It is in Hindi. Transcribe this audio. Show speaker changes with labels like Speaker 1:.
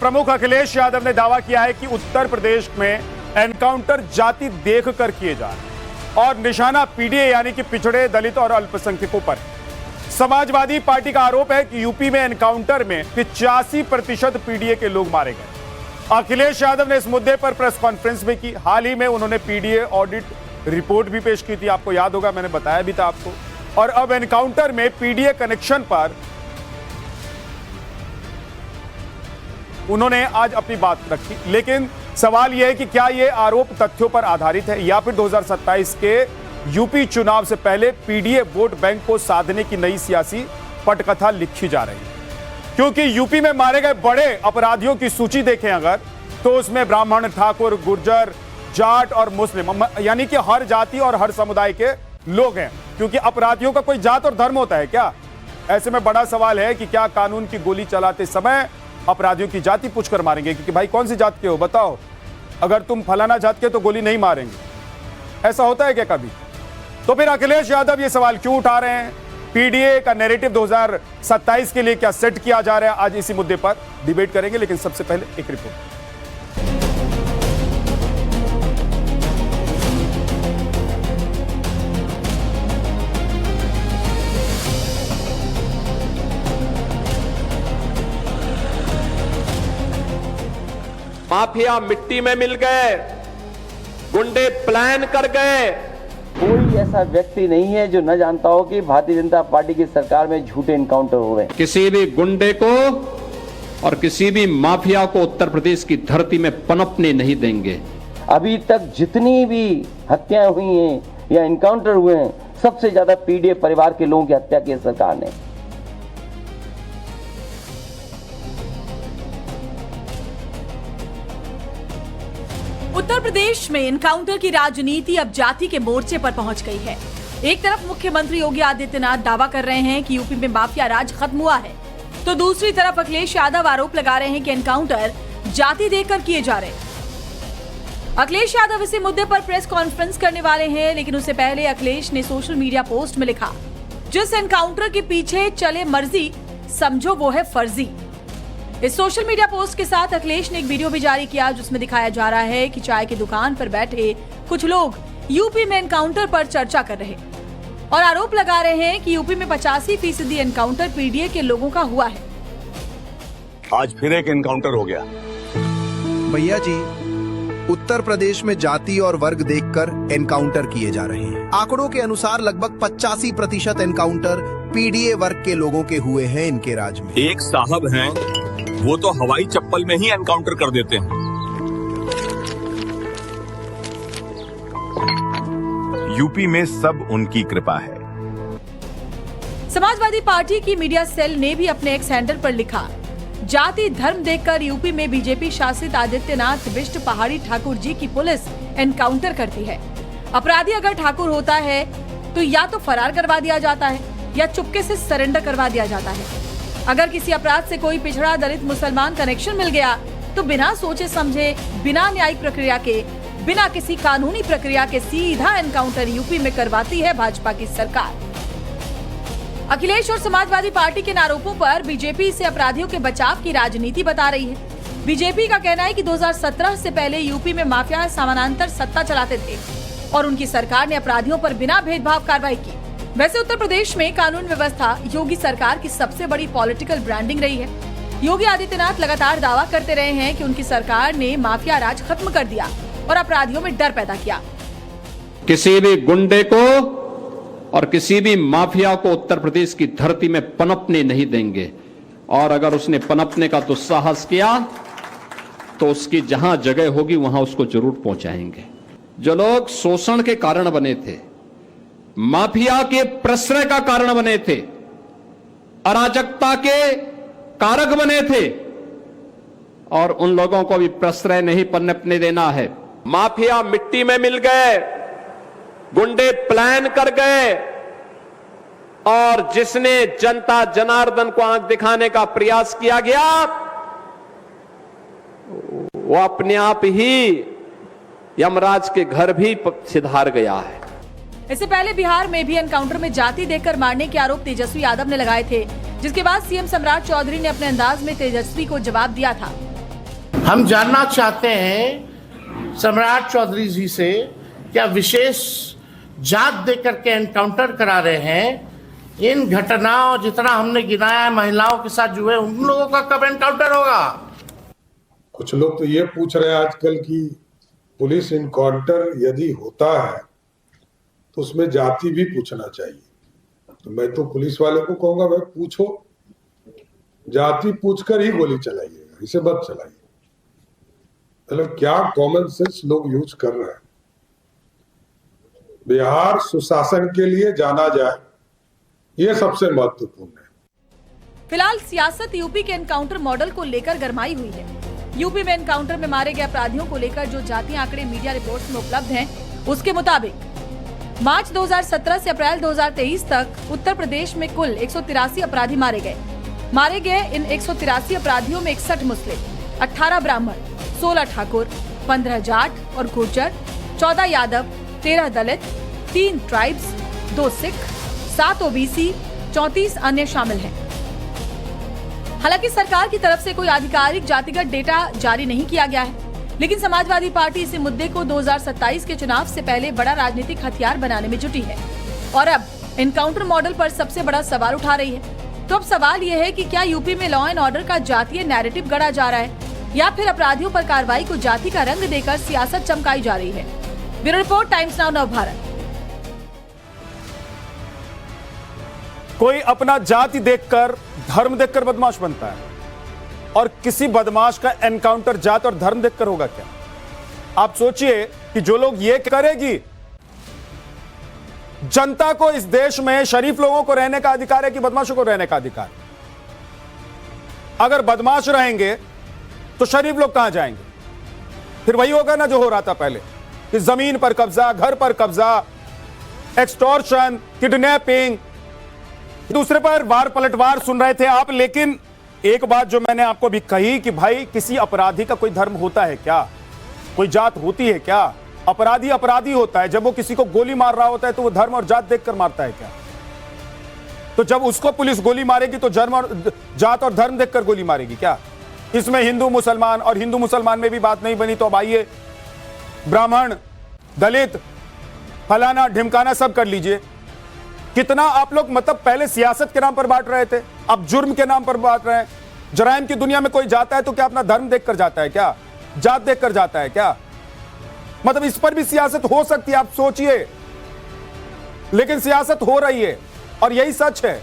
Speaker 1: प्रमुख अखिलेश यादव ने दावा किया है कि उत्तर प्रदेश में एनकाउंटर जाति देखकर किए जा रहे और निशाना पीडीए यानी कि पिछड़े, दलित और अल्पसंख्यकों पर। समाजवादी पार्टी का आरोप है कि यूपी में एनकाउंटर में 85% पीडीए के लोग मारे गए। अखिलेश यादव ने इस मुद्दे पर प्रेस कॉन्फ्रेंस भी की। हाल ही में उन्होंने पीडीए ऑडिट रिपोर्ट भी पेश की थी, आपको याद होगा, मैंने बताया भी था आपको। और अब एनकाउंटर में पीडीए कनेक्शन पर उन्होंने आज अपनी बात रखी। लेकिन सवाल यह है कि क्या यह आरोप तथ्यों पर आधारित है या फिर 2027 के यूपी चुनाव से पहले पीडीए वोट बैंक को साधने की नई सियासी पटकथा लिखी जा रही है। क्योंकि यूपी में मारे गए बड़े अपराधियों की सूची देखें अगर, तो उसमें ब्राह्मण, ठाकुर, गुर्जर, जाट और मुस्लिम, यानी कि हर जाति और हर समुदाय के लोग हैं। क्योंकि अपराधियों का कोई जात और धर्म होता है क्या? ऐसे में बड़ा सवाल है कि क्या कानून की गोली चलाते समय अपराधियों की जाति पूछकर मारेंगे? क्योंकि भाई कौन सी जात के हो बताओ, अगर तुम फलाना जात के तो गोली नहीं मारेंगे। ऐसा होता है क्या कभी? तो फिर अखिलेश यादव ये सवाल क्यों उठा रहे हैं? पीडीए का नैरेटिव 2027 के लिए क्या सेट किया जा रहा है? आज इसी मुद्दे पर डिबेट करेंगे, लेकिन सबसे पहले एक रिपोर्ट।
Speaker 2: माफिया मिट्टी में मिल गए, गुंडे प्लान कर गए।
Speaker 3: कोई ऐसा व्यक्ति नहीं है जो न जानता हो कि भारतीय जनता पार्टी की सरकार में झूठे एनकाउंटर हो रहे हैं।
Speaker 2: किसी भी गुंडे को और किसी भी माफिया को उत्तर प्रदेश की धरती में पनपने नहीं देंगे।
Speaker 3: अभी तक जितनी भी हत्याएं हुई हैं या एनकाउंटर हुए हैं, सबसे ज्यादा पीडीए परिवार के लोगों की हत्या की सरकार ने।
Speaker 4: उत्तर प्रदेश में एनकाउंटर की राजनीति अब जाति के मोर्चे पर पहुंच गई है। एक तरफ मुख्यमंत्री योगी आदित्यनाथ दावा कर रहे हैं कि यूपी में माफिया राज खत्म हुआ है, तो दूसरी तरफ अखिलेश यादव आरोप लगा रहे हैं कि एनकाउंटर जाति देखकर किए जा रहे हैं। अखिलेश यादव इसी मुद्दे पर प्रेस कॉन्फ्रेंस करने वाले हैं, लेकिन उससे पहले अखिलेश ने सोशल मीडिया पोस्ट में लिखा, जिस एनकाउंटर के पीछे चले मर्जी, समझो वो है फर्जी। इस सोशल मीडिया पोस्ट के साथ अखिलेश ने एक वीडियो भी जारी किया, जिसमें दिखाया जा रहा है कि चाय की दुकान पर बैठे कुछ लोग यूपी में एनकाउंटर पर चर्चा कर रहे और आरोप लगा रहे हैं कि यूपी में 85% एनकाउंटर पीडीए के लोगों का हुआ है।
Speaker 5: आज फिर एक एनकाउंटर हो गया।
Speaker 6: भैया जी, उत्तर प्रदेश में जाति और वर्ग देखकर एनकाउंटर किए जा रहे हैं। आंकड़ों के अनुसार लगभग 85% एनकाउंटर पीडीए वर्ग के लोगों के हुए हैं इनके राज में।
Speaker 5: एक साहब हैं, वो तो हवाई चप्पल में ही एनकाउंटर कर देते हैं। यूपी में सब उनकी कृपा है।
Speaker 4: समाजवादी पार्टी की मीडिया सेल ने भी अपने एक हैंडल पर लिखा, जाति धर्म देखकर यूपी में बीजेपी शासित आदित्यनाथ बिष्ट पहाड़ी ठाकुर जी की पुलिस एनकाउंटर करती है। अपराधी अगर ठाकुर होता है तो या तो फरार करवा दिया जाता है या चुपके से सरेंडर करवा दिया जाता है। अगर किसी अपराध से कोई पिछड़ा, दलित, मुसलमान कनेक्शन मिल गया तो बिना सोचे समझे, बिना न्यायिक प्रक्रिया के, बिना किसी कानूनी प्रक्रिया के सीधा एनकाउंटर यूपी में करवाती है भाजपा की सरकार। अखिलेश और समाजवादी पार्टी के आरोपों पर बीजेपी इसे अपराधियों के बचाव की राजनीति बता रही है। बीजेपी का कहना है कि 2017 से पहले यूपी में माफिया समानांतर सत्ता चलाते थे और उनकी सरकार ने अपराधियों पर बिना भेदभाव कार्रवाई की। वैसे उत्तर प्रदेश में कानून व्यवस्था योगी सरकार की सबसे बड़ी पॉलिटिकल ब्रांडिंग रही है। योगी आदित्यनाथ लगातार दावा करते रहे हैं कि उनकी सरकार ने माफिया राज खत्म कर दिया और अपराधियों में डर पैदा किया।
Speaker 2: किसी भी गुंडे को और किसी भी माफिया को उत्तर प्रदेश की धरती में पनपने नहीं देंगे, और अगर उसने पनपने का दुस्साहस किया तो उसकी जहां जगह होगी वहां उसको जरूर पहुंचाएंगे। जो लोग शोषण के कारण बने थे, माफिया के प्रश्रय का कारण बने थे, अराजकता के कारक बने थे, और उन लोगों को भी प्रश्रय नहीं पनपने देना है। माफिया मिट्टी में मिल गए, गुंडे प्लान कर गए, और जिसने जनता जनार्दन को आंख दिखाने का प्रयास किया गया वो अपने आप ही यमराज के घर भी सिधार गया है।
Speaker 4: इससे पहले बिहार में भी एनकाउंटर में जाति देखकर मारने के आरोप तेजस्वी यादव ने लगाए थे, जिसके बाद सीएम सम्राट चौधरी ने अपने अंदाज में तेजस्वी को जवाब दिया था।
Speaker 7: हम जानना चाहते हैं सम्राट चौधरी जी से, क्या विशेष जांच देकर के एनकाउंटर करा रहे हैं? इन घटनाओं जितना हमने गिनाया महिलाओं के साथ जुए, उन लोगों का कब एनकाउंटर होगा?
Speaker 8: कुछ लोग तो ये पूछ रहे हैं आजकल कि पुलिस इनकाउंटर यदि होता है तो उसमें जाति भी पूछना चाहिए। तो मैं तो पुलिस वाले को कहूंगा, भाई पूछो, जाति पूछकर ही गोली चलाइएगा, इसे मत चलाइए। मतलब क्या कॉमन सेंस लोग यूज कर रहे हैं। बिहार सुशासन के लिए जाना जाए, ये सबसे महत्वपूर्ण है।
Speaker 4: फिलहाल सियासत यूपी के एनकाउंटर मॉडल को लेकर गरमाई हुई है। यूपी में एनकाउंटर में मारे गए अपराधियों को लेकर जो जातीय आंकड़े मीडिया रिपोर्ट्स में उपलब्ध हैं, उसके मुताबिक मार्च 2017 से अप्रैल 2023 तक उत्तर प्रदेश में कुल 183 अपराधी मारे गए। मारे गए इन 183 अपराधियों में 61 मुस्लिम, 18 ब्राह्मण, 16 ठाकुर, 15 जाट और गुर्जर, 14 यादव, 13 दलित, 3 ट्राइब्स, 2 सिख, 7 ओबीसी, 34 अन्य शामिल हैं। हालांकि सरकार की तरफ से कोई आधिकारिक जातिगत डेटा जारी नहीं किया गया है, लेकिन समाजवादी पार्टी इस मुद्दे को 2027 के चुनाव से पहले बड़ा राजनीतिक हथियार बनाने में जुटी है और अब एनकाउंटर मॉडल पर सबसे बड़ा सवाल उठा रही है। तो अब सवाल यह है कि क्या यूपी में लॉ एंड ऑर्डर का जातीय नैरेटिव गढ़ा जा रहा है या फिर अपराधियों पर कार्रवाई को जाति का रंग देकर सियासत चमकाई जा रही है। Bureau report, times now Navbharat.
Speaker 1: कोई अपना जाति देखकर, धर्म देखकर बदमाश बनता है और किसी बदमाश का एनकाउंटर जात और धर्म देखकर होगा क्या? आप सोचिए कि जो लोग ये करेगी, जनता को इस देश में शरीफ लोगों को रहने का अधिकार है कि बदमाशों को रहने का अधिकार? अगर बदमाश रहेंगे तो शरीफ लोग कहां जाएंगे? फिर वही होगा ना जो हो रहा था पहले, कि जमीन पर कब्जा, घर पर कब्जा, एक्सटॉर्शन, किडनैपिंग, दूसरे पर वार पलटवार सुन रहे थे आप। लेकिन एक बात जो मैंने आपको भी कही कि भाई किसी अपराधी का कोई धर्म होता है क्या? कोई जात होती है क्या? अपराधी अपराधी होता है। जब वो किसी को गोली मार रहा होता है तो वो धर्म और जात देखकर मारता है क्या? तो जब उसको पुलिस गोली मारेगी तो जात और धर्म देखकर गोली मारेगी क्या? इसमें हिंदू मुसलमान, और हिंदू मुसलमान में भी बात नहीं बनी तो अब आइए ब्राह्मण, दलित, फलाना ढिमकाना सब कर लीजिए। कितना आप लोग मतलब पहले सियासत के नाम पर बांट रहे थे, अब जुर्म के नाम पर बांट रहे हैं। जराइम की दुनिया में कोई जाता है तो क्या अपना धर्म देखकर जाता है क्या? जात देखकर जाता है क्या? मतलब इस पर भी सियासत हो सकती है, आप सोचिए। लेकिन सियासत हो रही है और यही सच है।